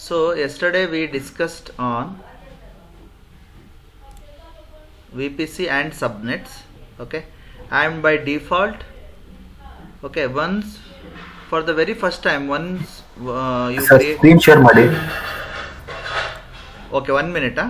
So yesterday we discussed on VPC and subnets. Okay, and by default, okay, once for the very first time, once you sir create. Screen share ಮಾಡಿ. Okay, 1 minute.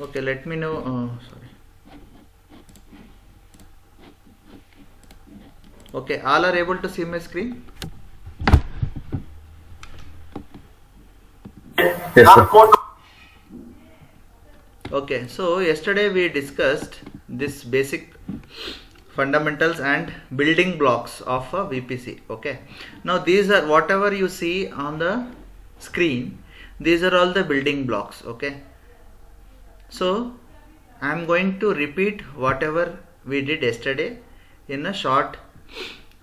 Okay, let me know. Sorry. Okay, all are able to see my screen? Yes, sir. Okay, so yesterday we discussed this basic fundamentals and building blocks of a VPC. Okay, now these are whatever you see on the screen, these are all the building blocks. Okay, so I am going to repeat whatever we did yesterday in a short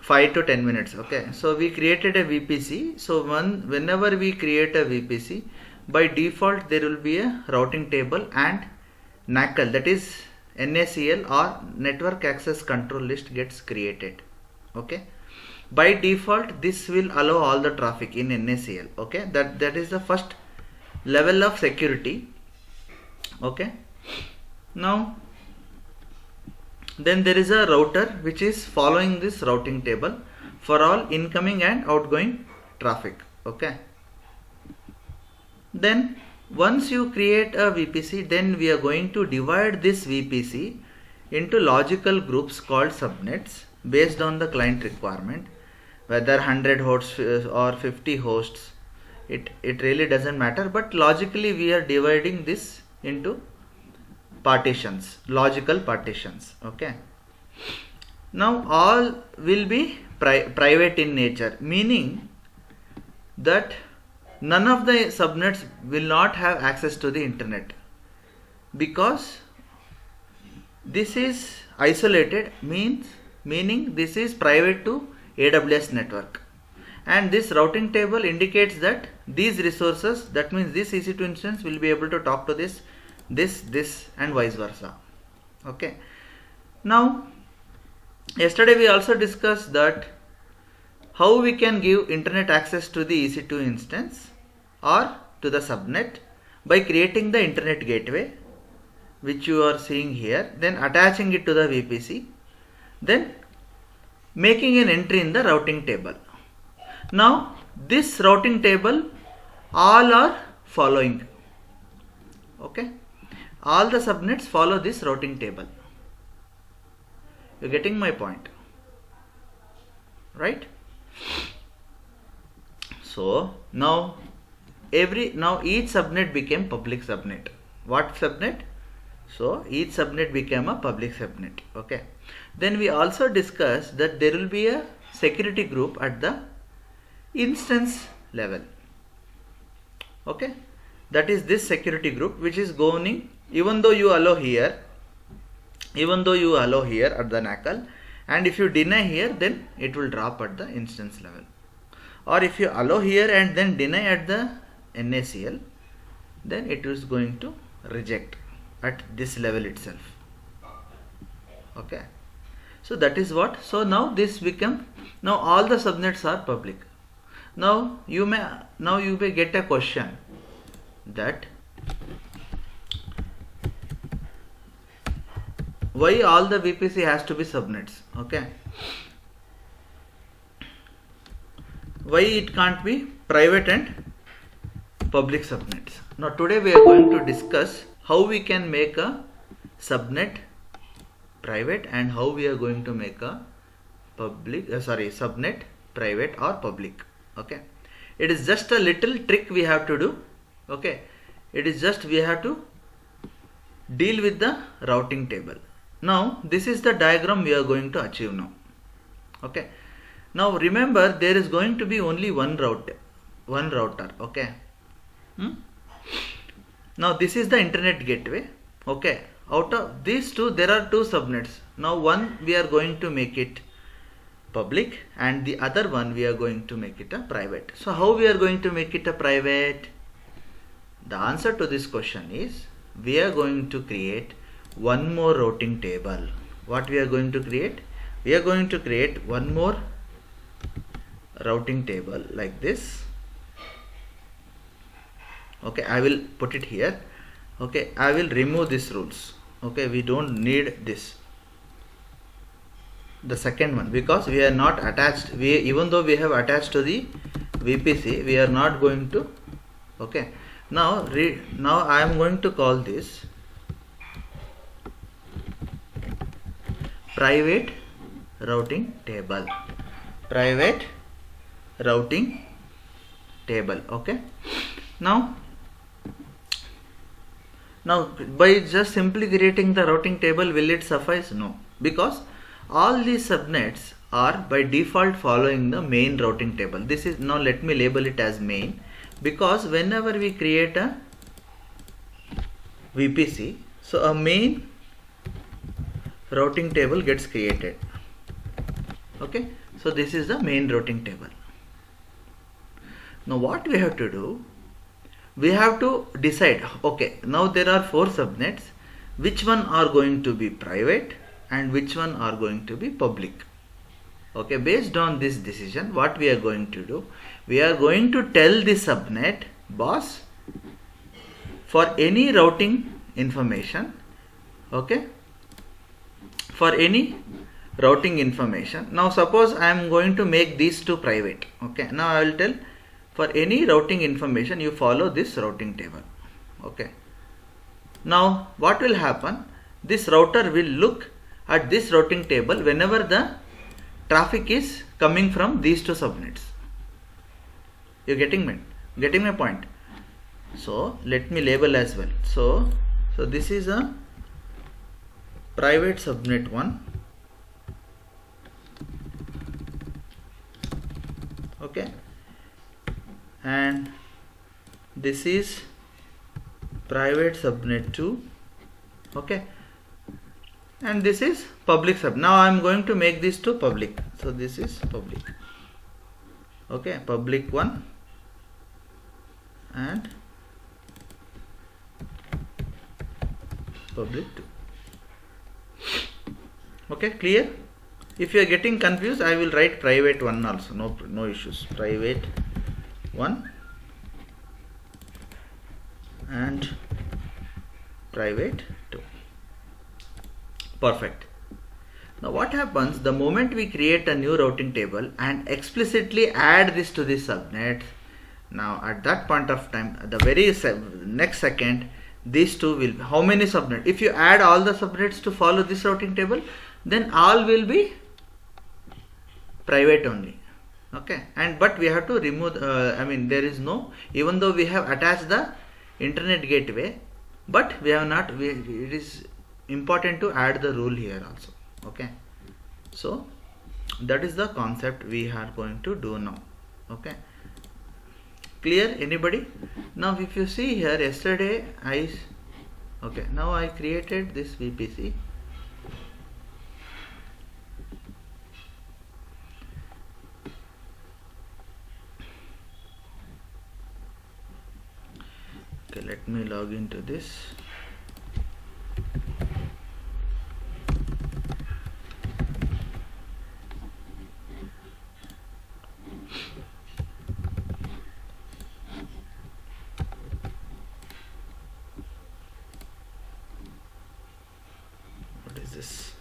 5 to 10 minutes. Okay, so we created a VPC. So whenever we create a VPC, by default there will be a routing table and NACL, that is NACL or network access control list gets created. Okay, by default this will allow all the traffic in NACL. Okay, that is the first level of security. Okay, now then there is a router which is following this routing table for all incoming and outgoing traffic. Okay, then once you create a VPC, then we are going to divide this VPC into logical groups called subnets based on the client requirement, whether 100 hosts or 50 hosts, it really doesn't matter, but logically we are dividing this into partitions, logical partitions. Okay, now all will be private in nature, meaning that none of the subnets will not have access to the internet, because this is isolated, meaning this is private to AWS network, and this routing table indicates that these resources, that means this EC2 instance will be able to talk to this and vice versa. Okay, now yesterday we also discussed that how we can give internet access to the EC2 instance or to the subnet by creating the internet gateway which you are seeing here, then attaching it to the VPC, then making an entry in the routing table. Now this routing table all are following. Okay, all the subnets follow this routing table. You're getting my point, right? So now each subnet became public subnet. What subnet? So each subnet became a public subnet. Okay, then we also discussed that there will be a security group at the instance level. Okay, that is this security group which is governing, even though you allow here at the NACL, and if you deny here, then it will drop at the instance level, or if you allow here and then deny at the NACL, then it is going to reject at this level itself. Okay, so that is what. So now now all the subnets are public. Now you may get a question that why all the VPC has to be subnets. Okay, why it can't be private and public subnets? Now today we are going to discuss how we can make a subnet private and how we are going to make a subnet private or public. Okay, it is just a little trick we have to do. Okay, it is just we have to deal with the routing table. Now this is the diagram we are going to achieve now. Okay, Now remember, there is going to be only one router. Okay. Now this is the internet gateway. Okay. Out of these two, there are two subnets. Now one we are going to make it public, and the other one we are going to make it a private. So how we are going to make it a private? The answer to this question is, we are going to create one more routing table. What we are going to create? We are going to create one more routing table like this. Okay, I will put it here. Okay, I will remove these rules. Okay, we don't need this, the second one, because we are not attached. Even though we have attached to the VPC, we are not going to. Okay, now I am going to call this private routing table. Private routing table. Okay, now by just simply creating the routing table, will it suffice? No, because all these subnets are by default following the main routing table. This is, now let me label it as main, because whenever we create a VPC, so a main routing table gets created. Okay, so this is the main routing table. Now what we have to do, we have to decide, okay, now there are 4 subnets, which one are going to be private and which one are going to be public. Okay, based on this decision, what we are going to do, we are going to tell the subnet, boss, for any routing information, okay, for any routing information. Now suppose I am going to make these two private. Okay, now I will tell, for any routing information you follow this routing table. Okay, now what will happen, this router will look at this routing table whenever the traffic is coming from these two subnets. You getting my point? So let me label as well. So this is a private subnet 1. Okay, and this is private subnet 2. Okay, and this is public sub. Now I am going to make these two public. So this is public. Okay, public 1 and public 2. Okay, clear? If you are getting confused, I will write private 1 also. No issues. Private 1 and private 2. Perfect. Now what happens, the moment we create a new routing table and explicitly add this to this subnet, now at that point of time, the very next second, these two will, how many subnets? If you add all the subnets to follow this routing table, then all will be private only. Okay, and but we have to remove, there is no, even though we have attached the internet gateway, but we have not, it is important to add the rule here also. Okay, so that is the concept we are going to do now. Okay, clear anybody? Now if you see here, yesterday now I created this VPC. Okay, let me log into this. What is this?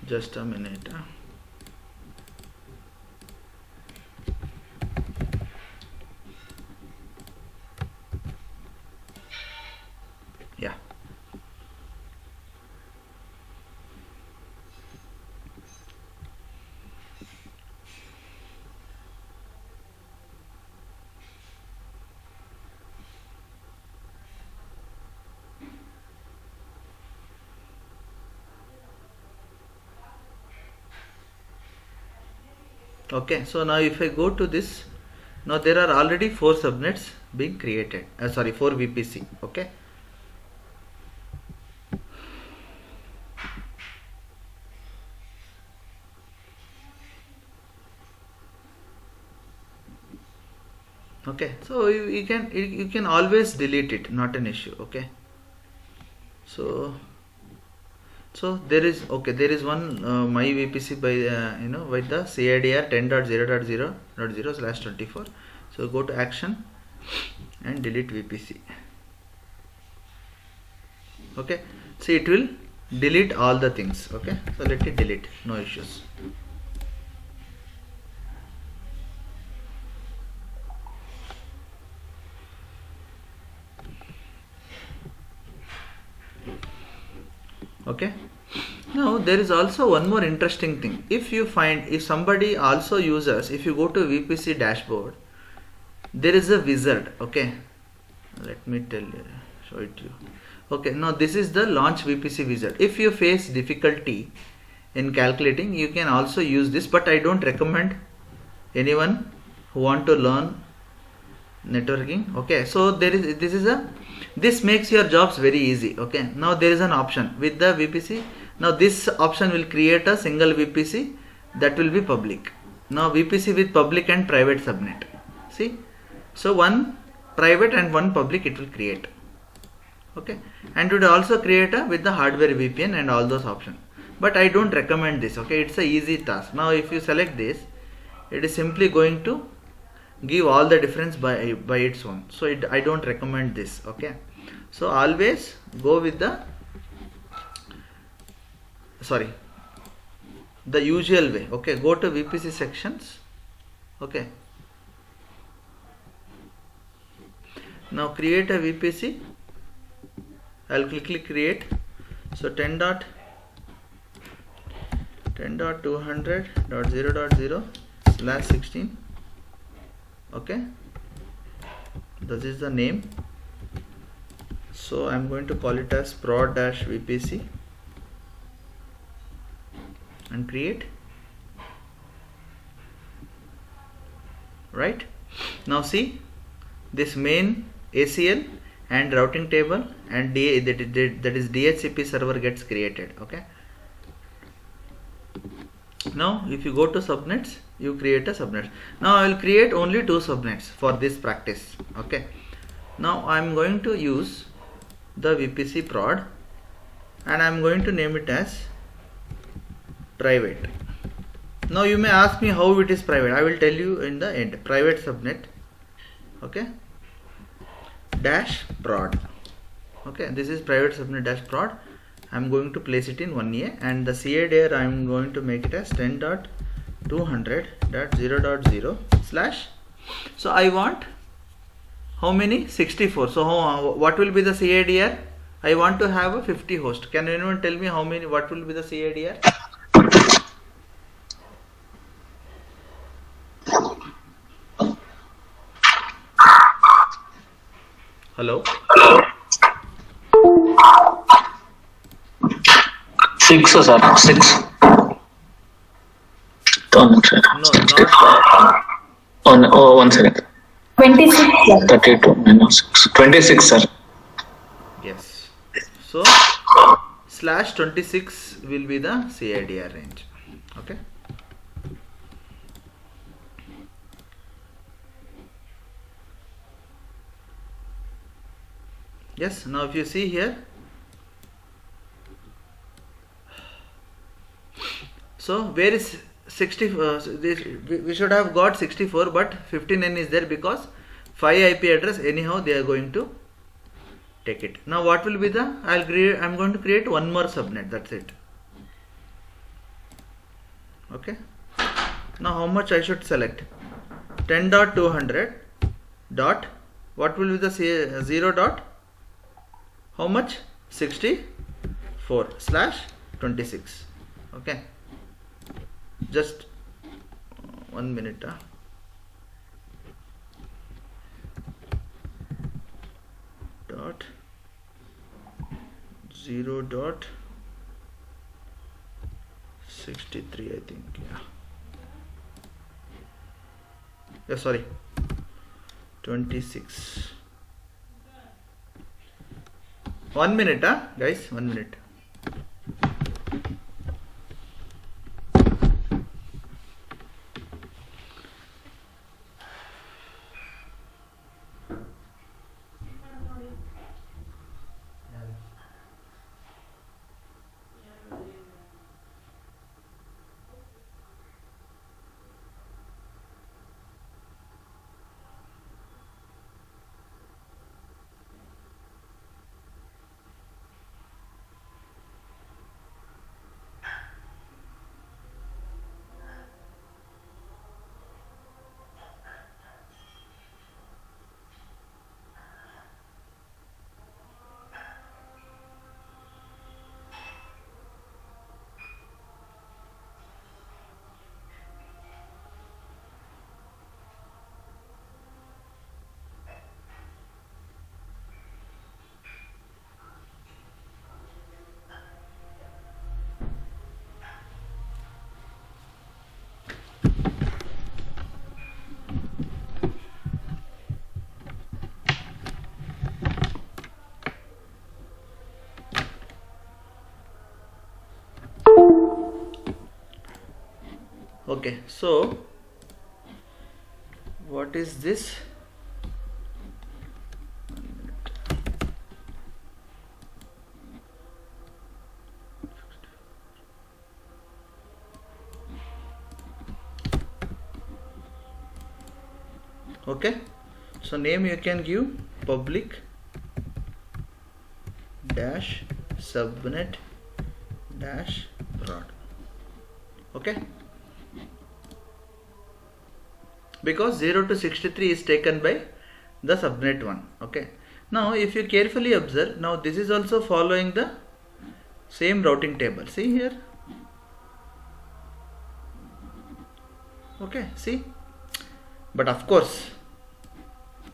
Just a minute. Yeah. Okay, so now if I go to this, now there are already 4 subnets being created, 4 VPC. Okay. Okay, so you can always delete it, not an issue. Okay. So there is one my VPC by with the CIDR 10.0.0.0/24. So go to action and delete VPC. Okay, see, it will delete all the things. Okay, so let it delete, no issues. Okay, now there is also one more interesting thing. If somebody also uses, if you go to VPC dashboard, there is a wizard. Okay, let me show it to you. Okay, now this is the launch VPC wizard. If you face difficulty in calculating, you can also use this, but I don't recommend anyone who want to learn networking. Okay, so this makes your jobs very easy. Okay, now there is an option with the VPC. Now this option will create a single VPC that will be public. Now VPC with public and private subnet. See, so one private and one public it will create. Okay, and it will also create with the hardware VPN and all those options, but I don't recommend this. Okay, it's a easy task. Now if you select this, it is simply going to give all the difference by its own. So I don't recommend this. Okay, so always go with the usual way. Okay, go to VPC sections. Okay, now create a VPC. I'll click create. So 10.200.0.0/16. okay, this is the name. So I'm going to call it as prod-VPC and create. Right, now see, this main ACL and routing table and that is DHCP server gets created. Okay, now if you go to subnets, you create a subnet. Now I will create only 2 subnets for this practice. Okay, now I am going to use the VPC prod and I am going to name it as private. Now you may ask me how it is private. I will tell you in the end. Private subnet, okay, dash prod. Okay, this is private subnet dash prod. I am going to place it in 1A, and the CIDR I am going to make it as 10.200.0.0/. So I want how many? 64. So what will be the CIDR? I want to have a 50 host. Can anyone tell me how many? What will be the CIDR? Hello? 6, sir. 6. No, not. Oh, 1 second. 26. 32 minus 6. 26, sir. Yes. So /26 will be the CIDR range. Okay. Yes. Now if you see here, so where is 64? We should have got 64, but 59 is there because 5 IP address anyhow they are going to take it. Now what will be the? I'm going to create one more subnet. That's it. Okay. Now how much I should select? 10.200. What will be the 0. how much? 64/26. Okay, just 1 minute. Dot 0.63, I think. Yeah, sorry, 26. 1 minute, guys, 1 minute. Okay, so what is this? Okay, so name you can give public dash subnet dash prod. Okay, because 0 to 63 is taken by the subnet one. Okay, now if you carefully observe, now this is also following the same routing table. See here. Okay, see, but of course,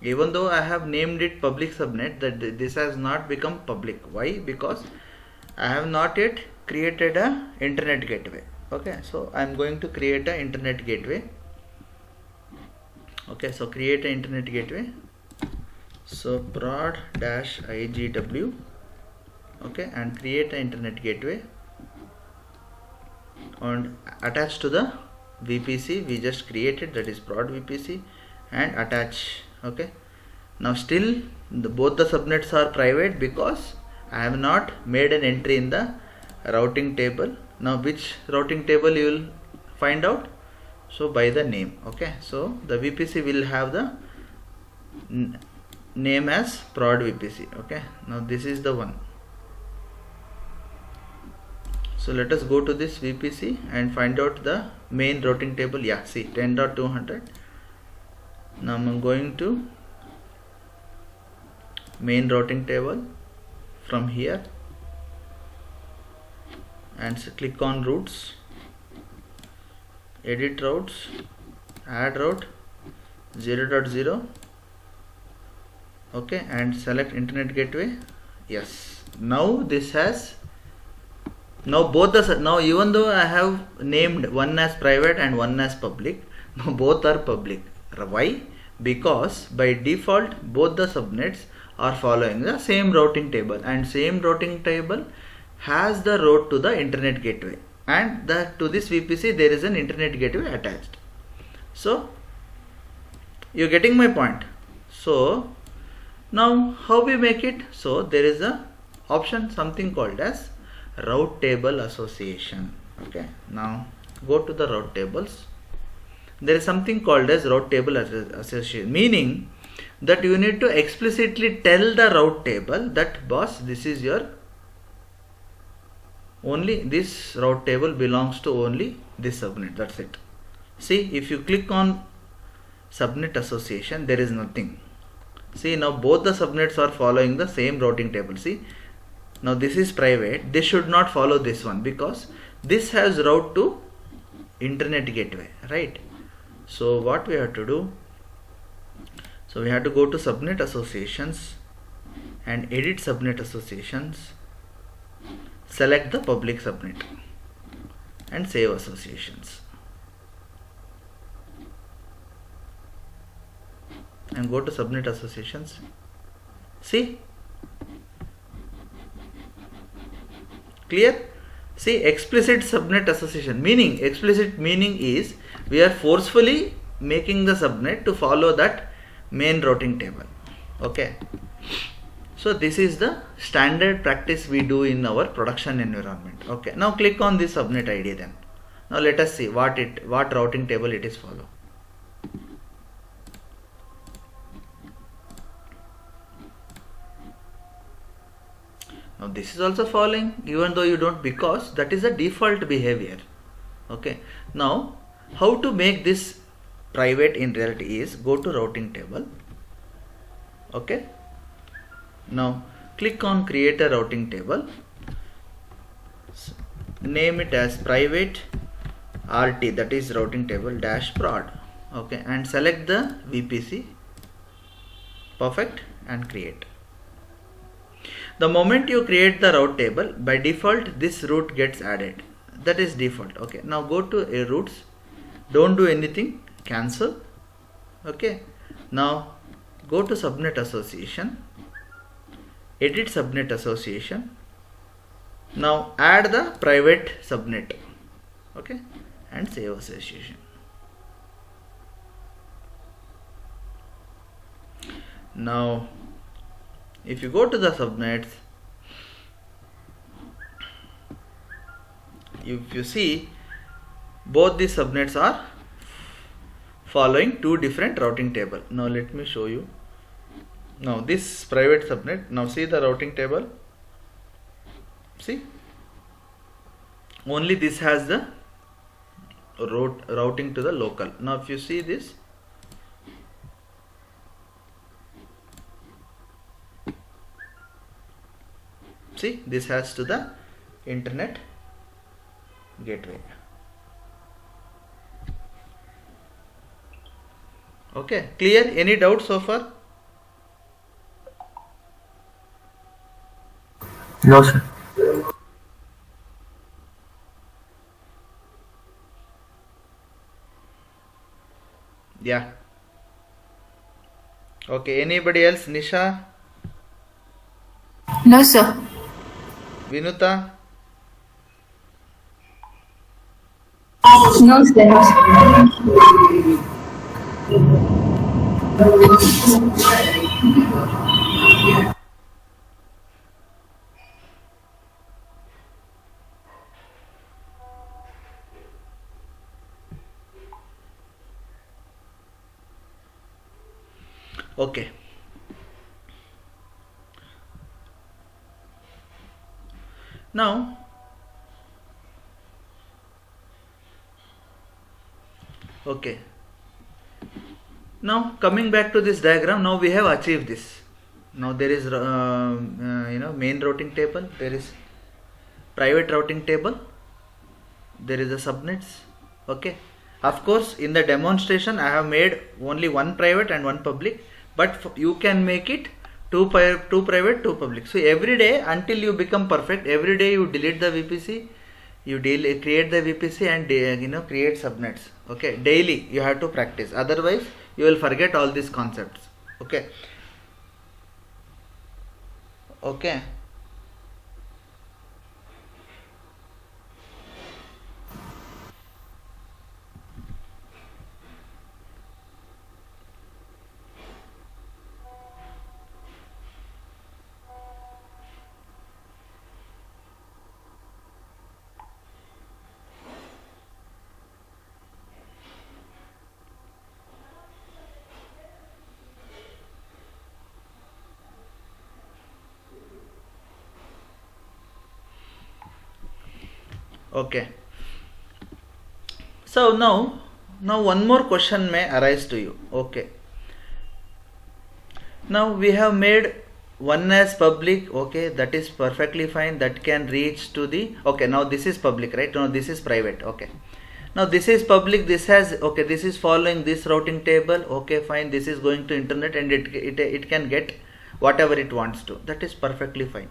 even though I have named it public subnet, that this has not become public. Why? Because I have not yet created a internet gateway. Okay, so I am going to create a internet gateway. Okay, so create an internet gateway. So prod dash igw. Okay, and create an internet gateway and attach to the VPC we just created, that is prod VPC, and attach. Okay, now still both the subnets are private because I have not made an entry in the routing table. Now which routing table you will find out? So by the name. Okay, so the VPC will have the name as prod VPC. Okay, now this is the one. So let us go to this VPC and find out the main routing table. Yeah, see 10.200. Now I'm going to main routing table from here and click on routes, edit routes, add route 0.0. Okay, and select internet gateway. Yes, now this has both the now even though I have named one as private and one as public, now both are public. Why? Because by default both the subnets are following the same routing table, and same routing table has the route to the internet gateway, and to this VPC there is an internet gateway attached. So you're getting my point. So now how we make it? So there is a option, something called as route table association. Okay, now go to the route tables. There is something called as route table association, meaning that you need to explicitly tell the route table that boss, this is your only this route table belongs to only this subnet. That's it. See, if you click on subnet association, there is nothing. See, now both the subnets are following the same routing table. See, now this is private. This should not follow this one because this has route to internet gateway, right? So what we have to do? So we have to go to subnet associations and edit subnet associations. Select the public subnet and save associations. And go to subnet associations. See? Clear? See, explicit subnet association meaning, explicit meaning is we are forcefully making the subnet to follow that main routing table. Okay. So this is the standard practice we do in our production environment. Okay. Now click on this subnet ID then. Now let us see what routing table it is follow. Now this is also following even though you don't, because that is a default behavior. Okay. Now how to make this private in reality is go to routing table. Okay. Now click on create a routing table. Name it as private RT, that is routing table dash prod. Okay, and select the VPC. Perfect, and create. The moment you create the route table, by default this route gets added. That is default. Okay, now go to routes. Don't do anything. Cancel. Okay, now go to subnet association. Edit subnet association. Now add the private subnet. Okay, and save association. Now if you go to the subnets, if you see both these subnets are following two different routing table. Now let me show you. Now this private subnet, now see the routing table. See, only this has the routing to the local. Now if you see this, see, this has to the internet gateway. Okay, clear? Any doubts so far? No, sir. Yeah. Okay, anybody else? Nisha? No, sir. Vinuta? No, sir. Okay. Now, okay. Now coming back to this diagram, now we have achieved this. Now there is main routing table, there is private routing table, there is a subnets. Okay. Of course, in the demonstration, I have made only one private and one public, but you can make it two private, two public. So every day until you become perfect, every day you delete the VPC, you create the VPC and create subnets. Okay, daily you have to practice. Otherwise, you will forget all these concepts. Okay. Okay. Okay. So now one more question may arise to you. Okay. Now we have made one as public, okay, that is perfectly fine, that can reach to the, okay, now this is public, right? Now this is private, okay. Now this is public, this has, okay, this is following this routing table, okay, fine, this is going to internet and it can get whatever it wants to, that is perfectly fine.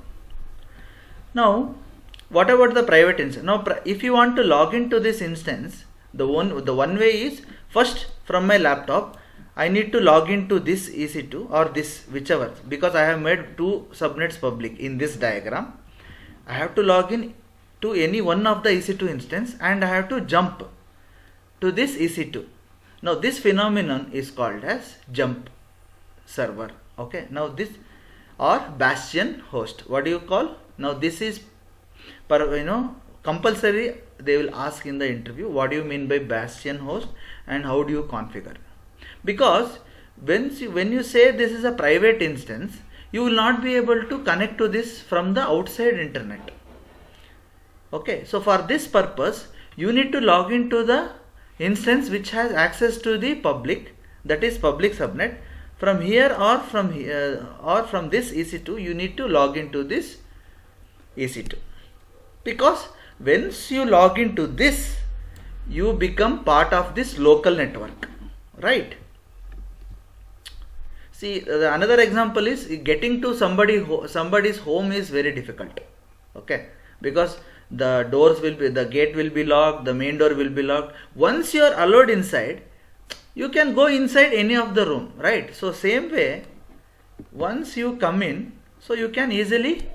Now what about the private instance? Now if you want to log into this instance, the one way is, first from my laptop I need to log into this EC2 or this whichever, because I have made two subnets public in this diagram. I have to log in to any one of the EC2 instance and I have to jump to this EC2. Now this phenomenon is called as jump server, okay. Now this, or bastion host, what do you call? Now this is compulsory, they will ask in the interview, what do you mean by bastion host and how do you configure? Because when you say this is a private instance, you will not be able to connect to this from the outside internet, okay. So for this purpose you need to log into the instance which has access to the public, that is public subnet. From here or from here or from this EC2 you need to log into this EC2, because once you log into this you become part of this local network, right? See, another example is getting to somebody's home is very difficult, okay, because the gate will be locked, the main door will be locked. Once you are allowed inside, you can go inside any of the room, right? So same way, once you come in, so you can easily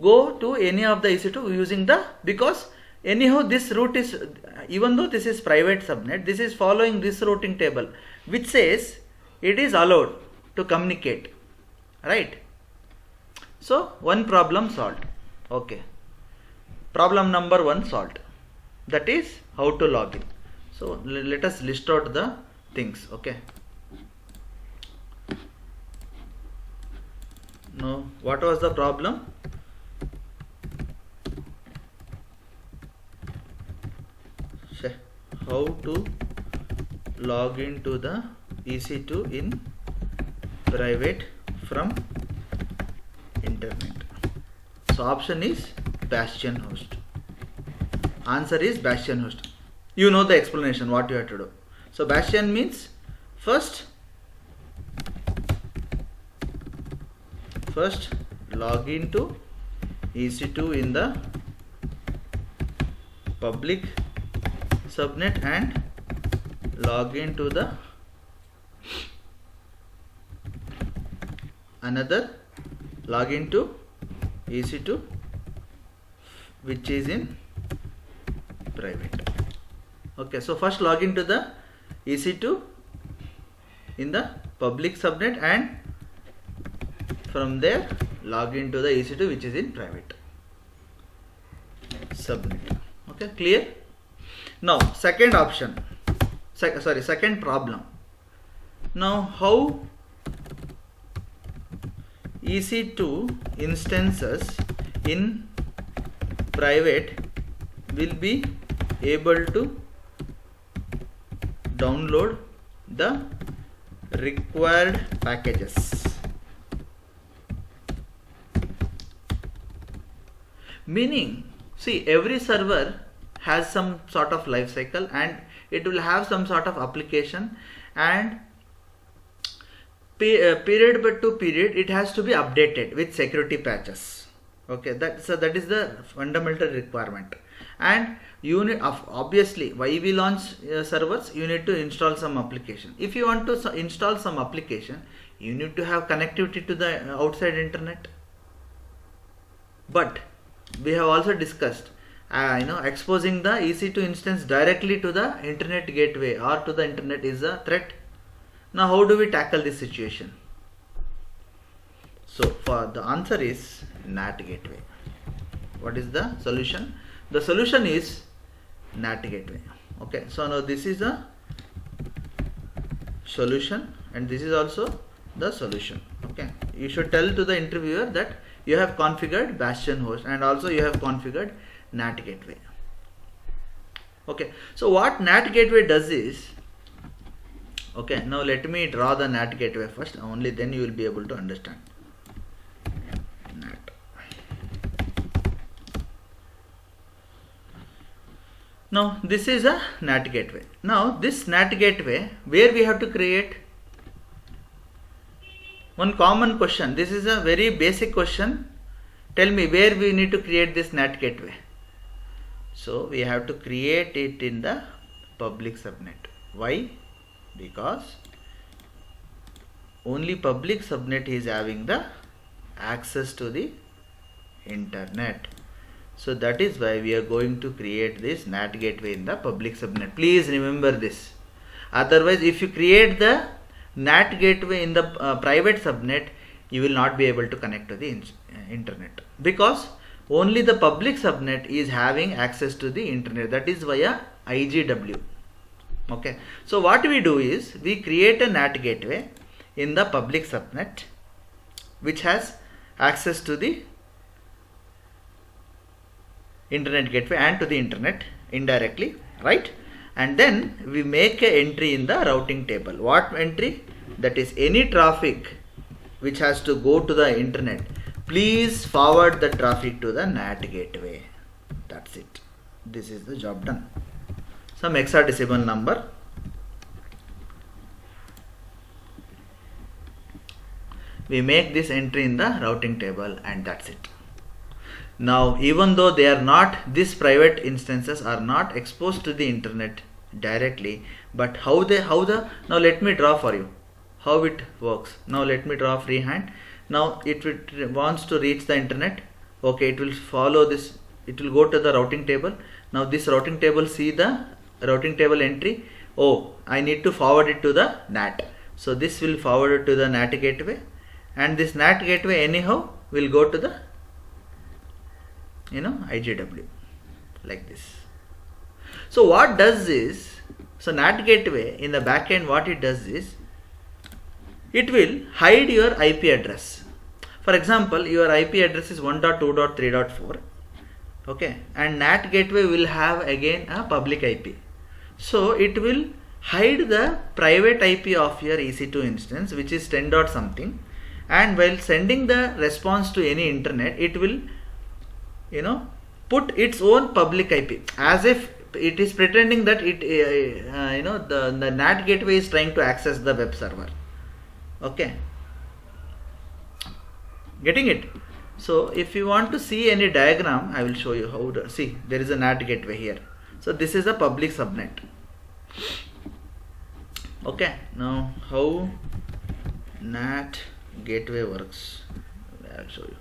go to any of the EC2 using because anyhow this route is, even though this is private subnet, this is following this routing table which says it is allowed to communicate, right? So one problem solved, okay. Problem number 1 solved, that is how to log in. So let us list out the things, okay. Now what was the problem? How to log into the EC2 in private from internet. So option is bastion host. Answer is bastion host. You know the explanation what you have to do. So bastion means first log into EC2 in the public subnet and log into the another log into EC2 which is in private, okay. So first log into the EC2 in the public subnet and from there log into the EC2 which is in private subnet, okay, clear? Now second option, second problem. Now how EC2 instances in private will be able to download the required packages. Meaning, see, every server has some sort of life cycle and it will have some sort of application, and period to period it has to be updated with security patches, okay. That is the fundamental requirement. And you need, obviously, why we launch servers, you need to install some application. If you want to install some application, you need to have connectivity to the outside internet. But we have also discussed exposing the EC2 instance directly to the internet gateway or to the internet is a threat. Now how do we tackle this situation? So for the answer is NAT gateway. What is the solution? The solution is NAT gateway, okay. So now this is a solution and this is also the solution, okay. You should tell to the interviewer that you have configured bastion host and also you have configured NAT gateway, okay. So what NAT gateway does is, Okay, now let me draw the NAT gateway first, only then you will be able to understand. NAT. Now this is a NAT gateway. Now this NAT gateway, where we have to create one common question. This is a very basic question. Tell me where we need to create this NAT gateway. So we have to create it in the public subnet. Why? Because only public subnet is having the access to the internet. So that is why we are going to create this NAT gateway in the public subnet. Please remember this. Otherwise, if you create the NAT gateway in the private subnet, you will not be able to connect to the internet, because only the public subnet is having access to the internet. That is via IGW. Okay. So what we do is we create a NAT gateway in the public subnet which has access to the internet gateway and to the internet indirectly, right? And then we make an entry in the routing table. What entry? That is any traffic which has to go to the internet, please forward the traffic to the NAT gateway. That's it. This is the job done. Some hexadecimal number. We make this entry in the routing table and that's it. Now, even though they are not, these private instances are not exposed to the internet directly, but now let me draw for you how it works. Now let me draw freehand. Now it wants to reach the internet. Okay, it will follow this, it will go to the routing table. Now this routing table, see the routing table entry. Oh, I need to forward it to the NAT. So this will forward it to the NAT gateway, and this NAT gateway anyhow will go to the IGW like this. So what does is, so NAT gateway in the back end, what it does is it will hide your IP address. For example, your IP address is 1.2.3.4. okay, and NAT gateway will have again a public IP. So it will hide the private IP of your EC2 instance, which is 10. something, and while sending the response to any internet, it will put its own public IP, as if it is pretending that it the NAT gateway is trying to access the web server. Okay, getting it? So if you want to see any diagram, I will show you how to see. There is a NAT gateway here. So this is a public subnet. Okay, now how NAT gateway works, I will show you.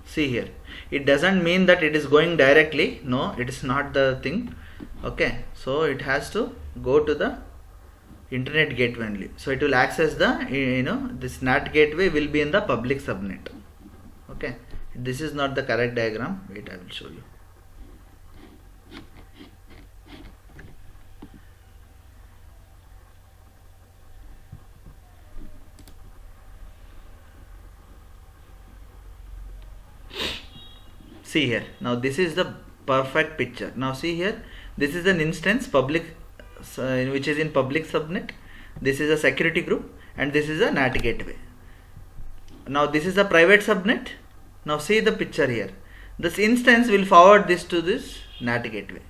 See here, it doesn't mean that it is going directly. No, it is not the thing. Okay, so it has to go to the internet gateway only. So it will access the this NAT gateway will be in the public subnet. Okay, this is not the correct diagram. Wait, I will show you. See here, now this is the perfect picture. Now see here, this is an instance public which is in public subnet. This is a security group, and this is a NAT gateway. Now this is a private subnet. Now see the picture here. This instance will forward this to this NAT gateway.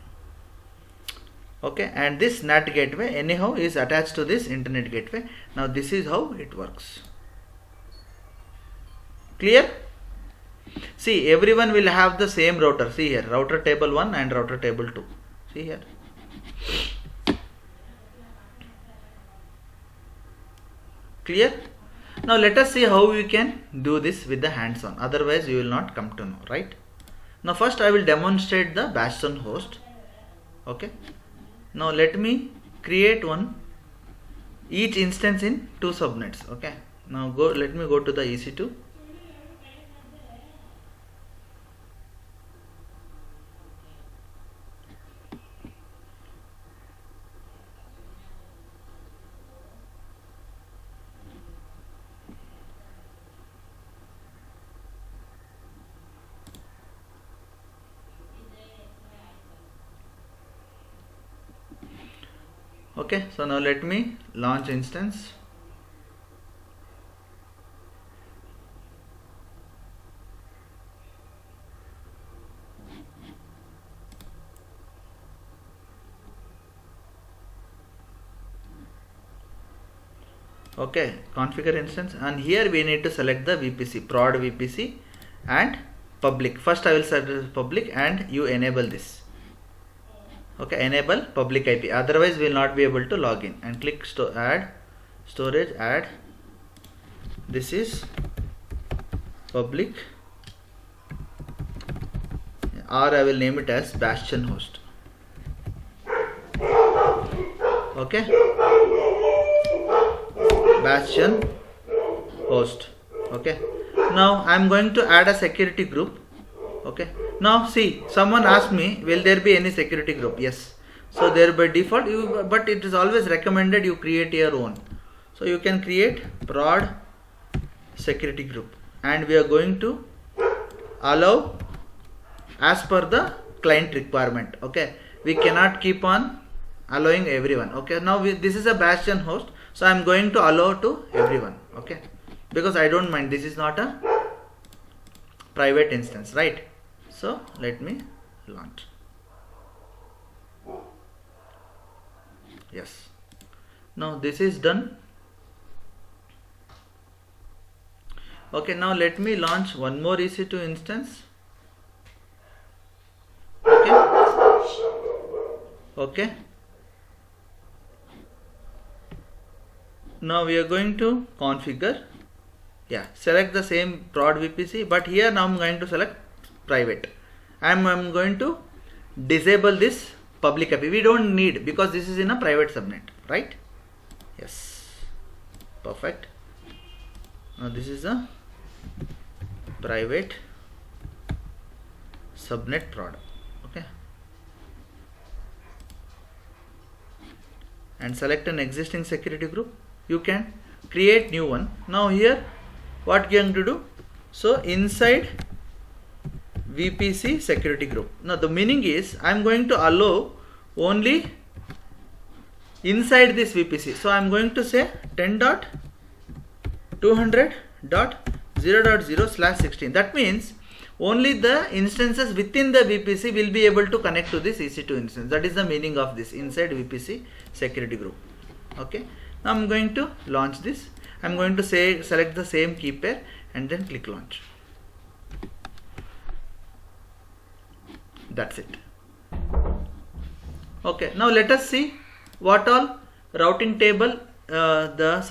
Okay, and this NAT gateway anyhow is attached to this internet gateway. Now this is how it works. Clear? See, everyone will have the same router. See here, router table 1 and router table 2. See here. Clear? Now let us see how we can do this with the hands-on. Otherwise you will not come to know, right? Now first I will demonstrate the Bastion host. Okay. Now let me create each instance in 2 subnets. Okay. Now let me go to the EC2. Okay, so now let me launch instance. Okay, configure instance, and here we need to select the VPC, prod VPC and public. First I will set public and you enable this. Okay, enable public IP, otherwise we will not be able to log in, and click add storage, add, this is public, or I will name it as Bastion host. Okay, Bastion host. Okay, now I am going to add a security group. Okay, now see, someone asked me, will there be any security group? Yes. So there by default, but it is always recommended you create your own. So you can create prod security group, and we are going to allow as per the client requirement. Okay, we cannot keep on allowing everyone. Okay, now this is a Bastion host, so I am going to allow to everyone. Okay, because I don't mind, this is not a private instance, right? So let me launch. Yes, now this is done. Okay, now let me launch one more EC2 instance. Okay, now we are going to configure, select the same prod VPC, but here now I am going to select private. I am going to disable this public IP, we don't need, because this is in a private subnet, right? Yes, perfect. Now this is a private subnet prod. Okay, and select an existing security group. You can create new one. Now here what you are going to do, so inside VPC security group, now the meaning is I am going to allow only inside this VPC. So I am going to say 10.200.0.0/16. that means only the instances within the VPC will be able to connect to this EC2 instance. That is the meaning of this inside VPC security group. Okay, now I am going to launch this. I am going to select the same key pair and then click launch. That's it. Okay, now let us see what all routing table the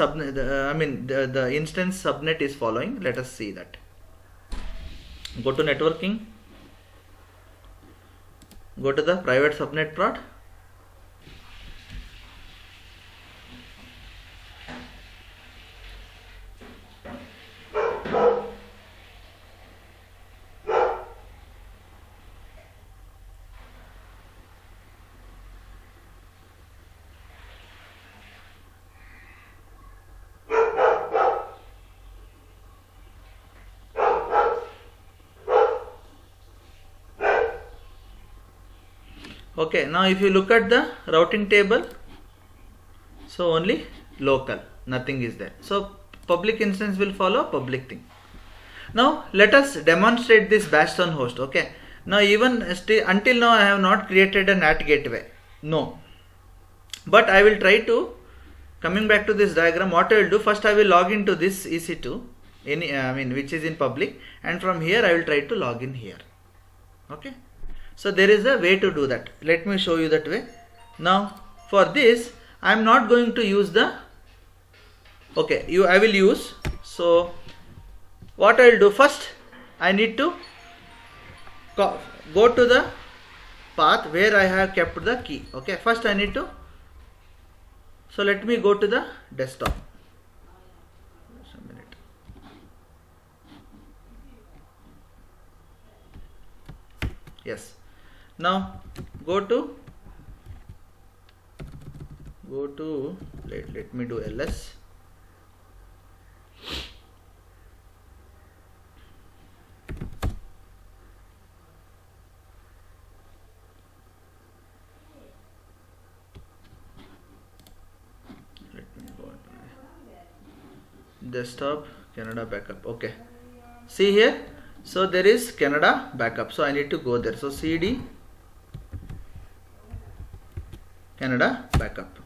instance subnet is following. Let us see that. Go to networking, go to the private subnet prod, okay. Now if you look at the routing table, so only local, nothing is there. So public instance will follow public thing. Now let us demonstrate this Bastion host. Okay, now even until now I have not created a NAT gateway, no, but I will try to, coming back to this diagram, what I will do, first I will log into this EC2 which is in public, and from here I will try to log in here. Okay, so there is a way to do that. Let me show you that way. Now for this I am not going to use the, I will use, so what I will do, first I need to go to the path where I have kept the key. Okay, first I need to, so let me go to the desktop. Just a minute. Yes, now go to let me do ls. desktop Canada backup. Okay, see here, so there is Canada backup, so I need to go there. So cd Canada backup.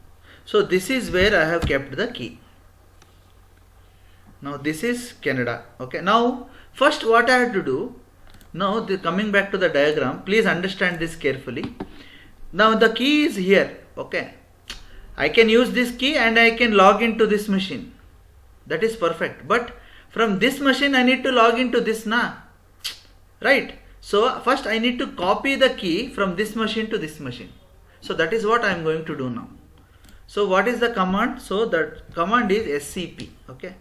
So this is where I have kept the key. Now this is Canada. Okay, now first what I have to do, now coming back to the diagram, please understand this carefully. Now the key is here. Okay, I can use this key and I can log into this machine. That is perfect. But from this machine I need to log into this now, right? So first I need to copy the key from this machine to this machine. So that is what I am going to do now. So what is the command? So the command is scp. Okay,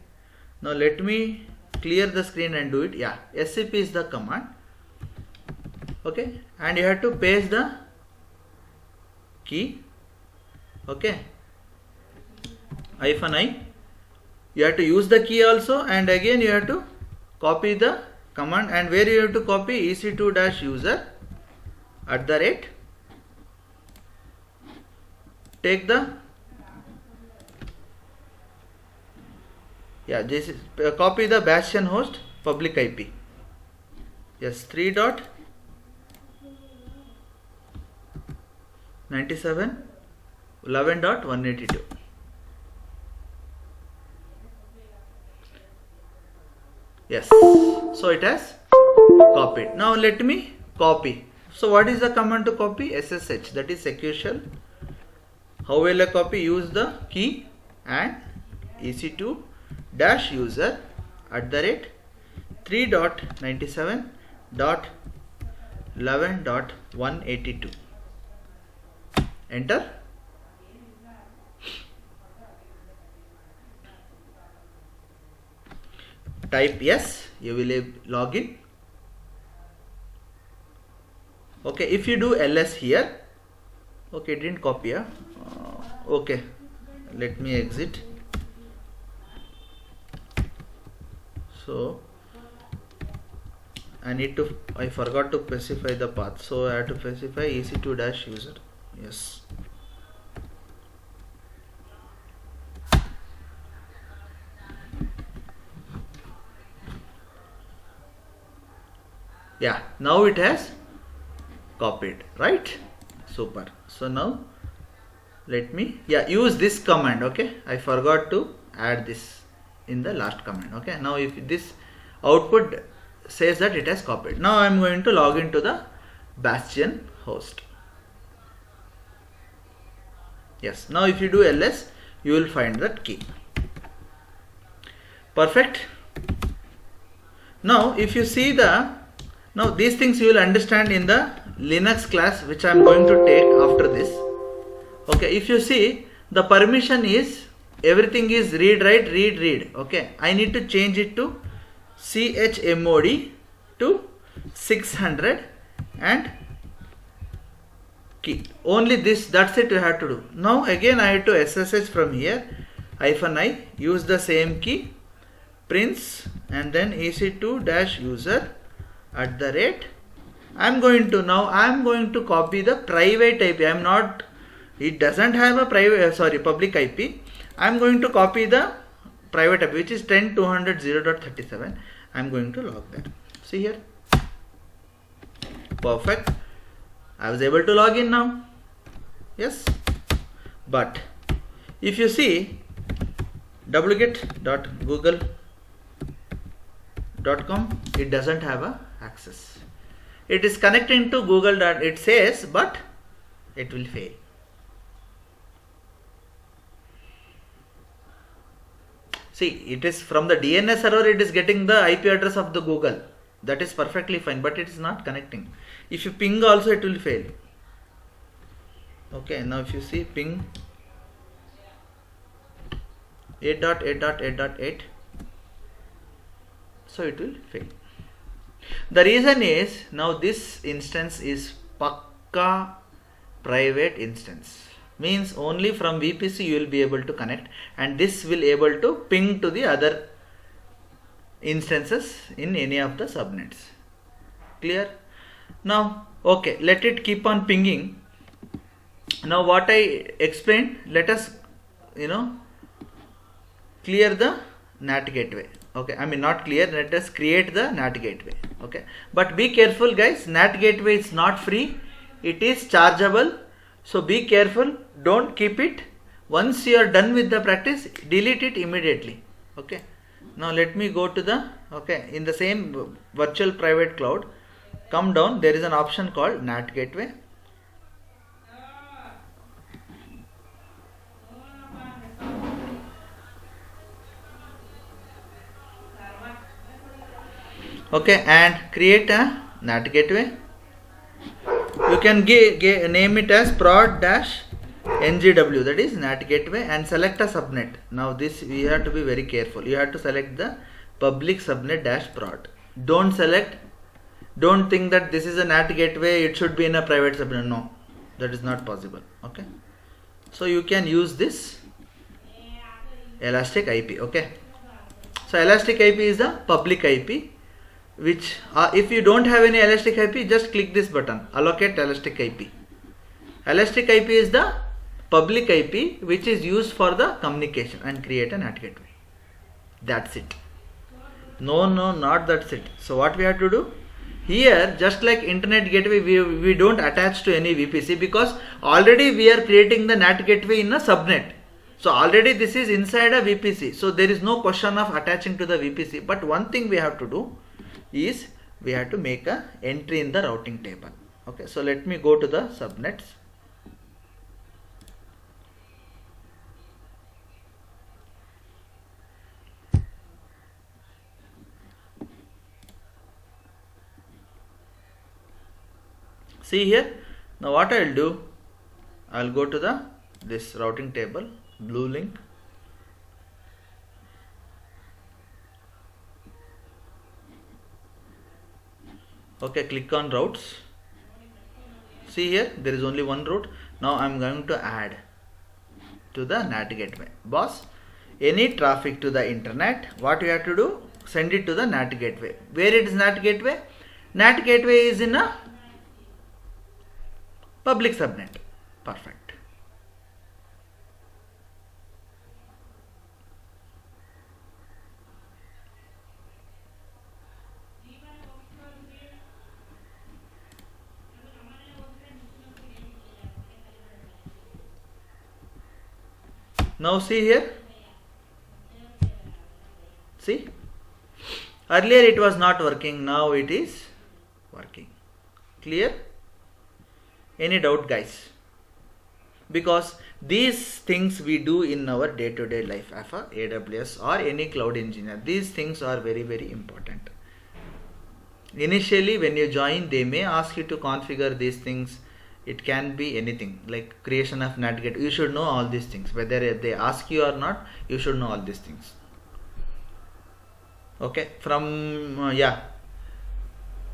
now let me clear the screen and do it. Yeah, scp is the command. Okay, and you have to paste the key. Okay, -i, you have to use the key also, and again you have to copy the command, and where you have to copy ec2-user @ take the, yeah, this is copy the bastion host public IP. Yes, 3.97.11.182. Yes, so it has copied. Now let me copy. So what is the command to copy? SSH, that is secure shell. How will I copy? Use the key and ec2-user @ 3.97.11.182. Enter. Type yes, you will log in. Okay, if you do ls here, okay, didn't copy. Okay, let me exit. So I forgot to specify the path, so I have to specify ec2-user. Yes, yeah, now it has copied, right? Super. So now let me use this command. Okay, I forgot to add this in the last command. Okay, now if this output says that it has copied, now I am going to log into the bastion host. Yes, now if you do ls, you will find that key. Perfect. Now if you see now these things you will understand in the Linux class which I am going to take after this. Okay, if you see, the permission is, everything is read write read read. Okay, I need to change it to chmod to 600 and key. Only this, that's it you have to do. Now again I have to SSH from here, -i, use the same key, prince, and then ec2-user @ I'm going to copy the private IP. It doesn't have a public IP. I'm going to copy the private IP, which is 10.200.0.37. I'm going to log that. See here. Perfect. I was able to log in now. Yes. But if you see wget.google.com, it doesn't have a access. It is connecting to Google. It says, but it will fail. See, it is from the DNS server, it is getting the IP address of the Google. That is perfectly fine, but it is not connecting. If you ping also, it will fail. Okay, now if you see ping 8.8.8.8, so it will fail. The reason is, now this instance is Pakka private instance, means only from VPC you will be able to connect, and this will able to ping to the other instances in any of the subnets. Clear? Now okay, let it keep on pinging. Now what I explained, let us clear the NAT gateway. Okay, I mean not clear, let us create the NAT gateway. Okay, but be careful guys, NAT gateway is not free, it is chargeable. So be careful, don't keep it. Once you are done with the practice, delete it immediately. Okay, now let me go to the, okay, in the same virtual private cloud, come down, there is an option called NAT gateway. Okay, and create a NAT gateway. You can name it as prod-ngw, that is NAT gateway, and select a subnet. Now this we have to be very careful. You have to select the public subnet -prod. Don't think that this is a NAT gateway, it should be in a private subnet. No, that is not possible. Okay, so you can use this elastic IP. Okay, so elastic IP is the public IP, which if you don't have any elastic IP, just click this button, allocate elastic IP. Elastic IP is the public IP which is used for the communication, and create a NAT gateway. That's it. No, not that's it. So what we have to do here, just like internet gateway, we don't attach to any VPC, because already we are creating the NAT gateway in a subnet. So already this is inside a VPC, so there is no question of attaching to the VPC. But one thing we have to do is we have to make a entry in the routing table. Okay, so let me go to the subnets. See here, now what I will do, I will go to the this routing table, blue link. Okay, click on routes. See here, there is only one route. Now I am going to add to the NAT gateway. Boss, any traffic to the internet, what you have to do, send it to the NAT gateway. Where it is NAT gateway? NAT gateway is in a public subnet. Perfect. Now see here, see, earlier it was not working, now it is working. Clear? Any doubt guys? Because these things we do in our day-to-day life of a AWS or any cloud engineer, these things are very, very important. Initially when you join, they may ask you to configure these things. It can be anything like creation of NAT gateway. You should know all these things. Whether they ask you or not, you should know all these things. Okay, from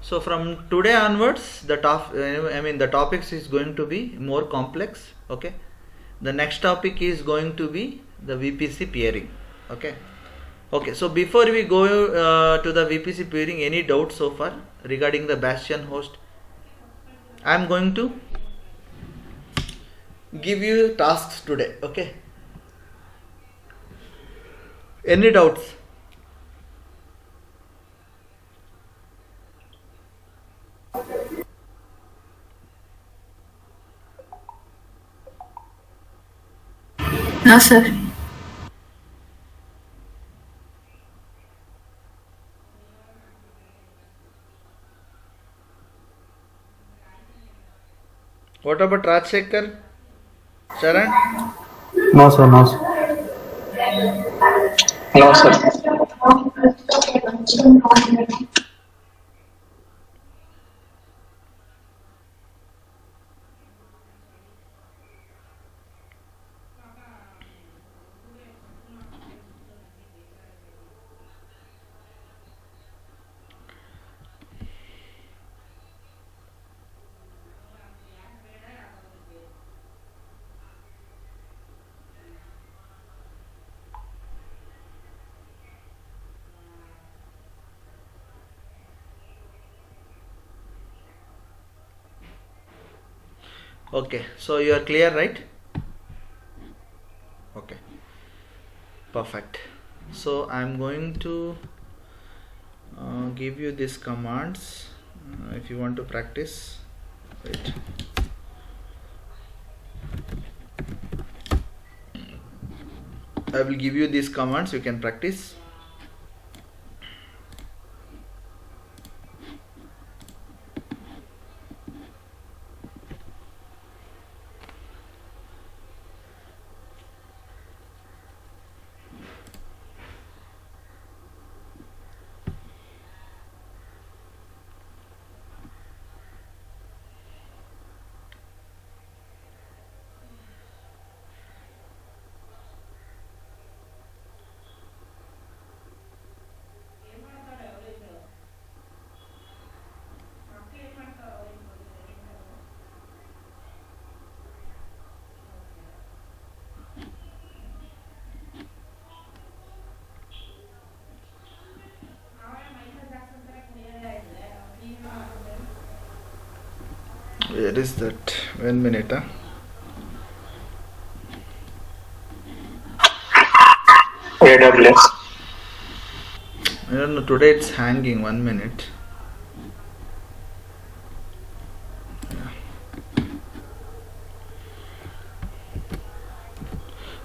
so from today onwards, the topics is going to be more complex. Okay, the next topic is going to be the VPC peering. Okay, so before we go to the VPC peering, any doubt so far regarding the Bastion host? I am going to give you tasks today. Okay, any doubts? No, sir. What about Rajsekhar? Sharan? No, sir. No, sir. No, sir. Okay, so you are clear, right? Okay, perfect. So I'm going to give you these commands if you want to practice. Wait. I will give you these commands, you can practice. Where is that? 1 minute. AWS. I don't know, today it's hanging. 1 minute.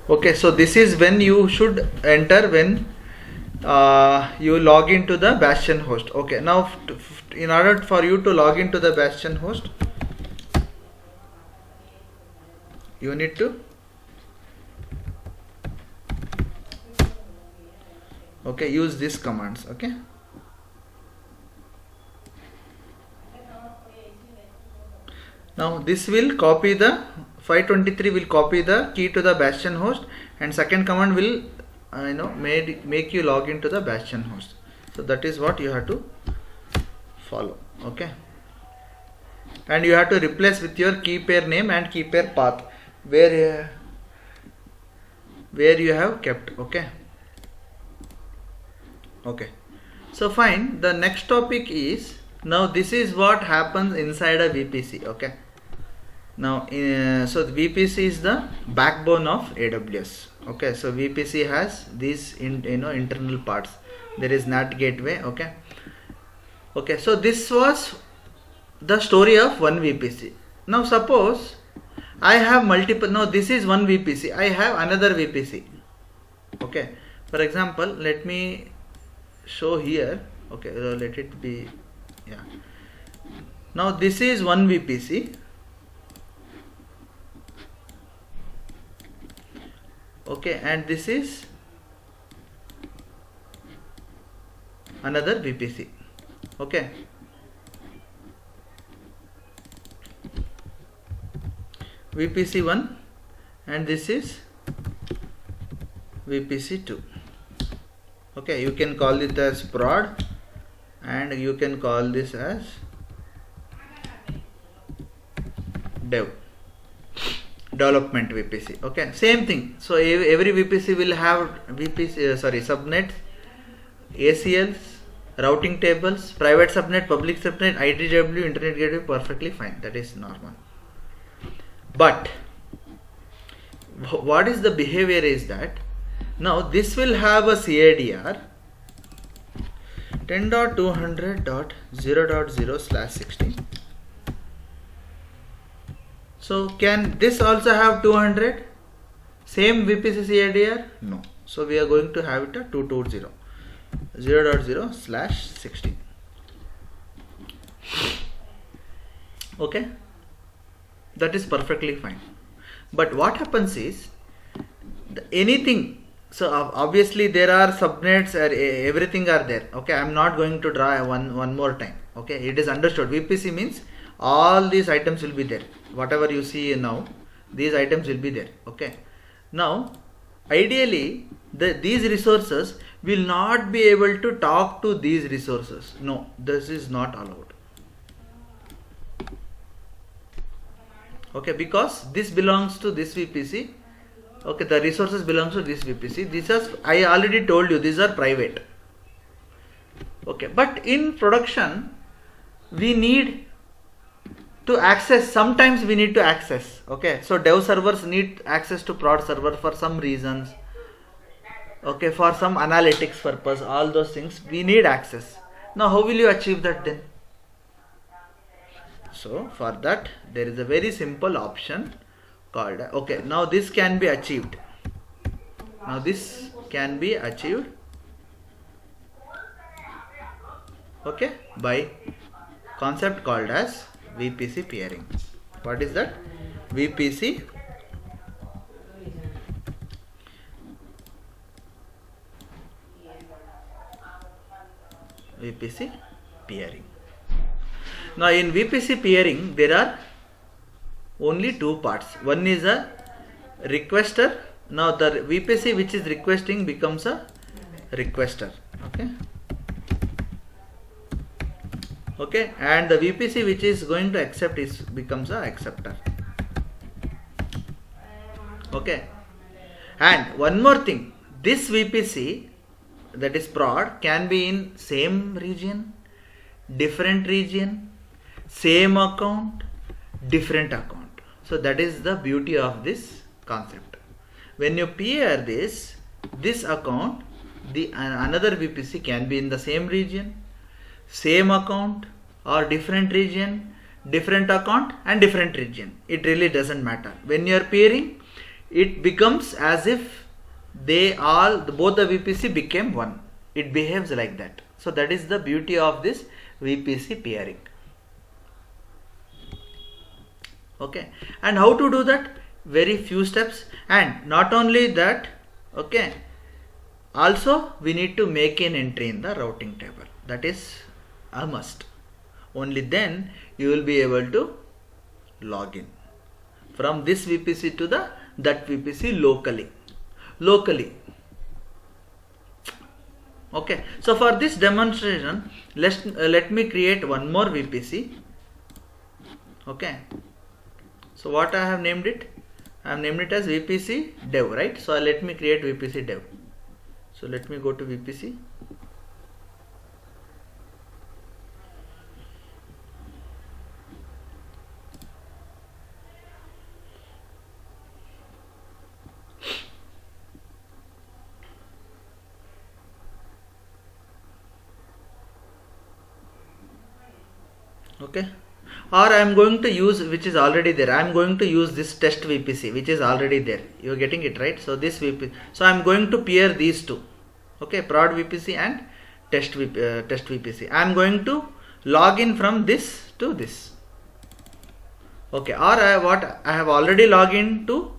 Okay, so this is when you should enter when you log into the Bastion host. Okay, now in order for you to log into the Bastion host, you need to use these commands. Okay, now this will copy the 523 will copy the key to the Bastion host, and second command will make you log into the Bastion host. So that is what you have to follow. Okay, and you have to replace with your key pair name and key pair path where you have kept. Okay, so fine. The next topic is, now this is what happens inside a VPC. Okay, now so the VPC is the backbone of AWS. Okay, so VPC has these internal parts. There is NAT gateway. Okay, so this was the story of one VPC. Now suppose I have multiple. Now this is one VPC. I have another VPC. Okay, for example, let me show here. Okay, let it be. Yeah. Now this is one VPC. Okay, and this is another VPC. Okay, VPC 1, and this is VPC 2. Okay, you can call it as prod, and you can call this as development VPC. Okay, same thing. So every VPC will have subnets, ACLs, routing tables, private subnet, public subnet, IDW, internet gateway. Perfectly fine. That is normal. But what is the behavior is that now this will have a CADR 10.200.0.0/16. So can this also have 200? Same VPC CADR? No. So we are going to have it a 220 0.0/16. Okay, that is perfectly fine. But what happens is anything. So obviously there are subnets, everything are there. Okay, I am not going to draw one more time. Okay, it is understood. VPC means all these items will be there. Whatever you see now, these items will be there. Okay, now ideally these resources will not be able to talk to these resources. No, this is not allowed. Okay, because this belongs to this VPC. Okay, the resources belongs to this VPC. These are, I already told you, these are private. Okay, but in production we need to access. Sometimes we need to access. Okay, so dev servers need access to prod server for some reasons. Okay, for some analytics purpose, all those things we need access. Now how will you achieve that then? So for that there is a very simple option called, okay, now this can be achieved. Now this can be achieved, okay, by concept called as VPC peering. What is that? VPC peering. Now in VPC peering there are only two parts. One is a requester. Now the VPC which is requesting becomes a requester. Okay, and the VPC which is going to accept becomes a acceptor. Okay, and one more thing, this VPC, that is prod, can be in same region, different region, same account, different account. So that is the beauty of this concept. When you peer this account, another VPC can be in the same region, same account, or different region, different account and different region. It really doesn't matter. When you are peering, it becomes as if both the VPC became one. It behaves like that. So that is the beauty of this VPC peering. Okay, and how to do that? Very few steps. And not only that, okay, also we need to make an entry in the routing table. That is a must. Only then you will be able to log in from this VPC to that VPC locally. Okay, so for this demonstration, let me create one more VPC. Okay, so what I have named it? I have named it as VPC dev, right? So let me create VPC dev. So let me go to VPC. Okay, or I am going to use which is already there. I am going to use this test VPC which is already there. You are getting it, right? So this VPC. So I am going to pair these two. Okay, prod VPC and test VPC. I am going to log in from this to this. Okay, or I have already logged in to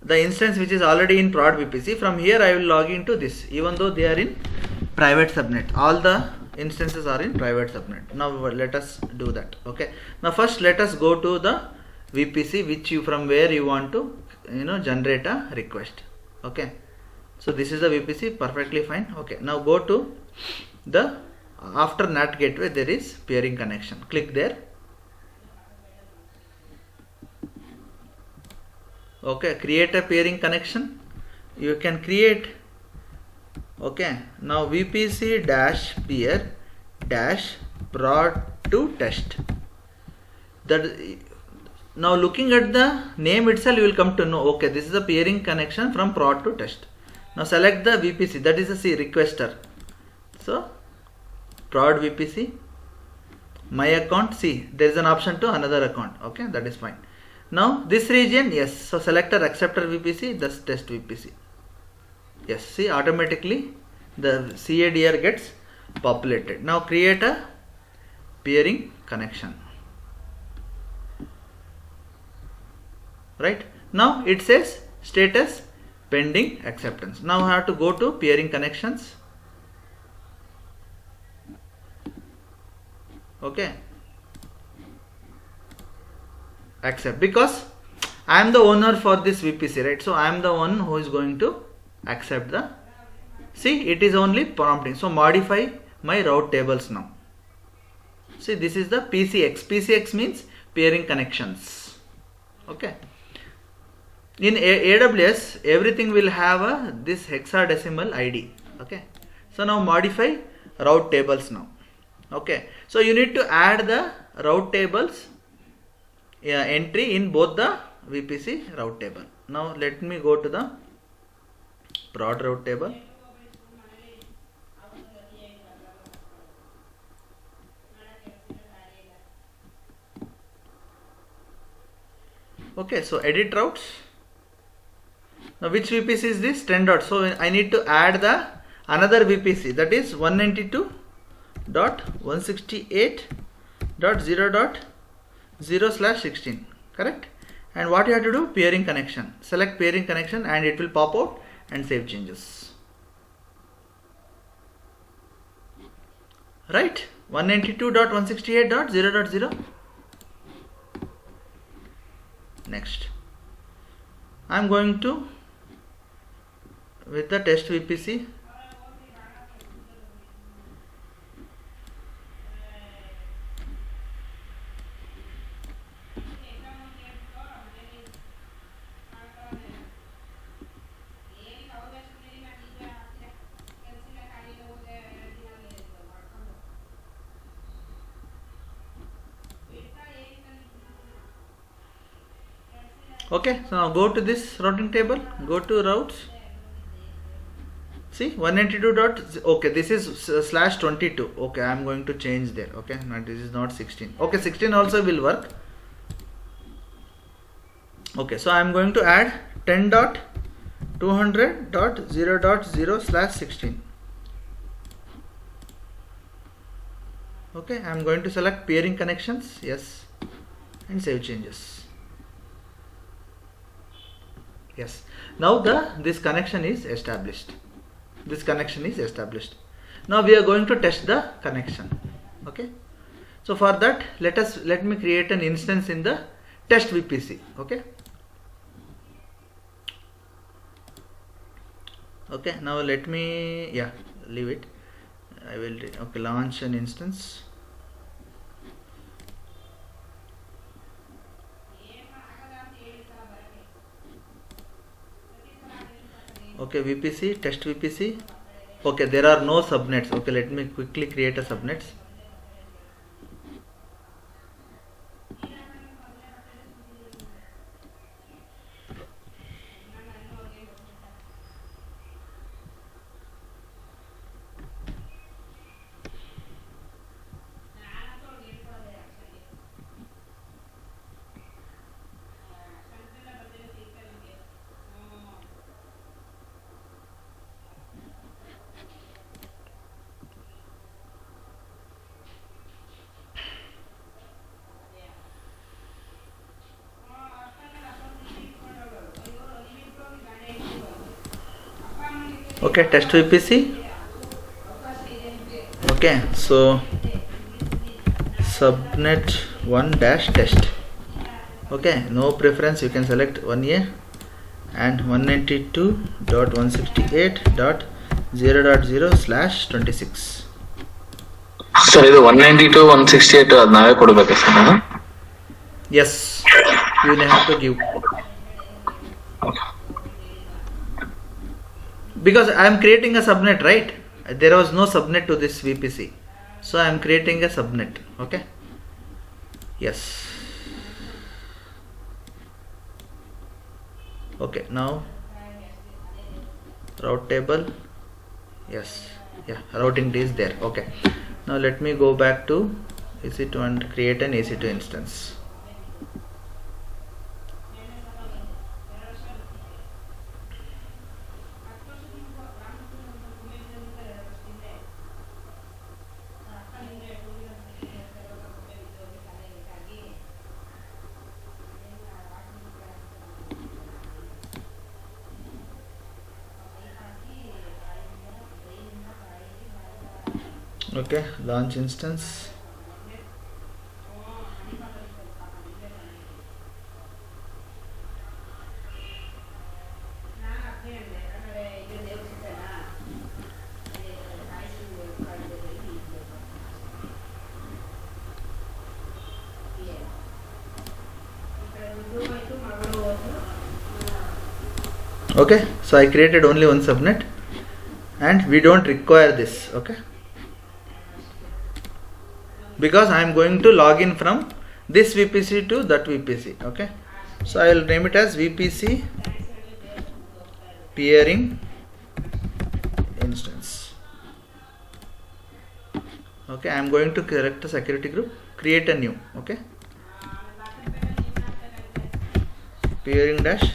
the instance which is already in prod VPC. From here I will log into this, even though they are in private subnet. All the instances are in private subnet. Now let us do that. Okay, now first let us go to the VPC from where you want to generate a request. Okay, so this is the VPC, perfectly fine. Okay, now go to the after NAT gateway there is peering connection. Click there. Okay, create a peering connection. You can create. Okay, now VPC dash peer dash prod to test. That now looking at the name itself you will come to know, okay, this is a peering connection from prod to test. Now select the VPC, that is a requester. So prod VPC, my account, see there is an option to another account. Okay, that is fine. Now this region, yes, so selector acceptor VPC, thus test VPC. Yes, see automatically the CADR gets populated. Now create a peering connection. Right, now it says status pending acceptance. Now I have to go to peering connections. Okay, accept, because I am the owner for this VPC, right? So I am the one who is going to accept the, see it is only prompting. So modify my route tables now. See this is the PCX means peering connections. Okay, in AWS everything will have this hexadecimal ID. Okay, so now modify route tables now. Okay, so you need to add the route tables entry in both the VPC route table. Now let me go to the prod route table. Okay, so edit routes. Now which VPC is this? 10 dot. So I need to add the another VPC, that is 192.168.0.0/16, correct? And what you have to do? Peering connection. Select peering connection and it will pop out and save changes. Right? 192.168.0.0. Next, I am going to with the test VPC. Okay, so now go to this routing table, go to routes. See 192 dot, okay, this is /22. Okay, I am going to change there. Okay, now this is not 16. Okay, 16 also will work. Okay, so I am going to add 10.200.0.0/16. Okay, I am going to select peering connections, yes, and save changes. Yes, now this connection is established. This connection is established. Now we are going to test the connection. Okay, so for that let me create an instance in the test VPC. Okay. Okay, now let me leave it. I will launch an instance. Okay, VPC, test VPC. Okay, there are no subnets. Okay, let me quickly create a subnets. Okay, test VPC. Okay, so subnet 1-test. Okay, no preference, you can select 1A and 192.168.0.0/26. Sir, ಇದು 192.168 ಅದು ನಾವೇ ಕೊಡಬೇಕಾ sir ನಾನು? Yes, you will have to give. Because I am creating a subnet, right? There was no subnet to this VPC, so I am creating a subnet. Okay. Yes. Okay, now route table. Yes, routing is there. Okay, now let me go back to EC2 and create an EC2 instance. Okay, launch instance. Okay, so I created only one subnet and we don't require this. Okay, because I am going to log in from this VPC to that VPC. Okay, so I will name it as VPC peering instance. Okay, I am going to select a security group, create a new. Okay, peering dash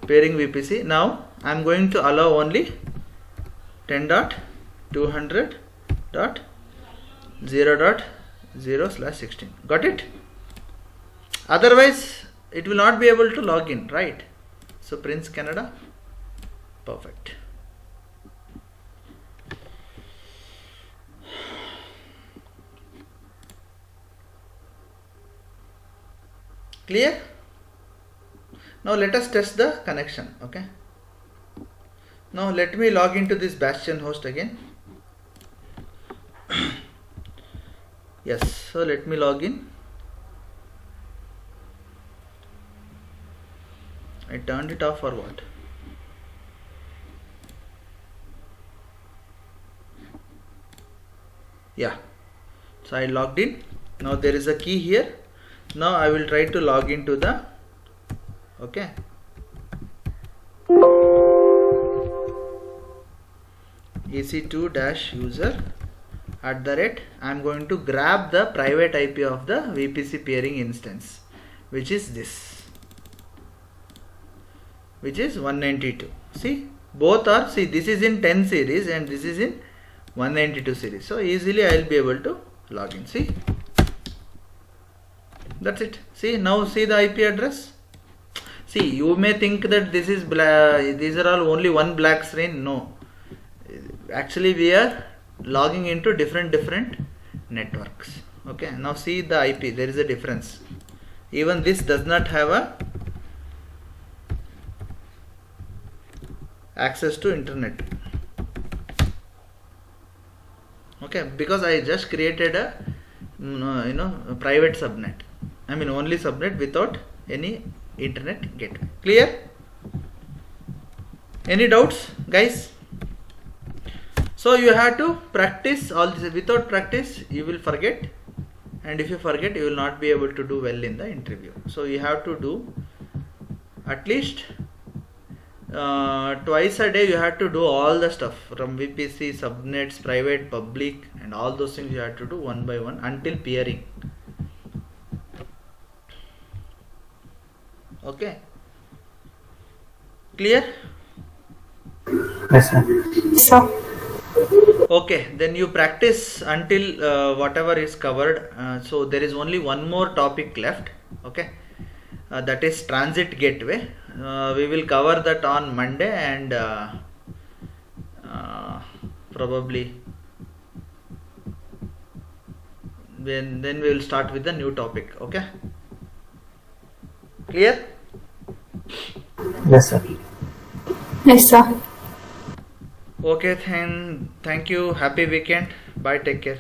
pairing VPC. Now I am going to allow only 10.200.0.0/16. Got it? Otherwise it will not be able to log in, right? So Prince Canada, perfect. Clear? Now let us test the connection. Okay, now let me log into this Bastion host again. Yes, so let me log in. I turned it off or what? Yeah, so I logged in. Now there is a key here. Now I will try to log into the EC2-user @ I am going to grab the private IP of the VPC peering instance, which is this, which is 192. See, both are, see, this is in 10 series and this is in 192 series. So easily I will be able to log in. See, that's it. See, now see the IP address. See, you may think that this is these are all only one black screen. No, actually we are logging into different networks. Okay, now see the IP, there is a difference. Even this does not have a access to internet. Okay, because I just created a private subnet. I mean only subnet without any internet gateway. Clear? Any doubts, guys? So you have to practice all this. Without practice you will forget, and if you forget you will not be able to do well in the interview. So you have to do at least twice a day. You have to do all the stuff from VPC, subnets, private, public, and all those things you have to do one by one until peering. Okay, clear? Yes, sir. Sure. Okay, then you practice until whatever is covered. So there is only one more topic left. Okay, that is transit gateway. We will cover that on Monday, and probably then we will start with the new topic. Okay, clear? Yes, sir. Yes, sir. Okay, then thank you. Happy weekend. Bye. Take care.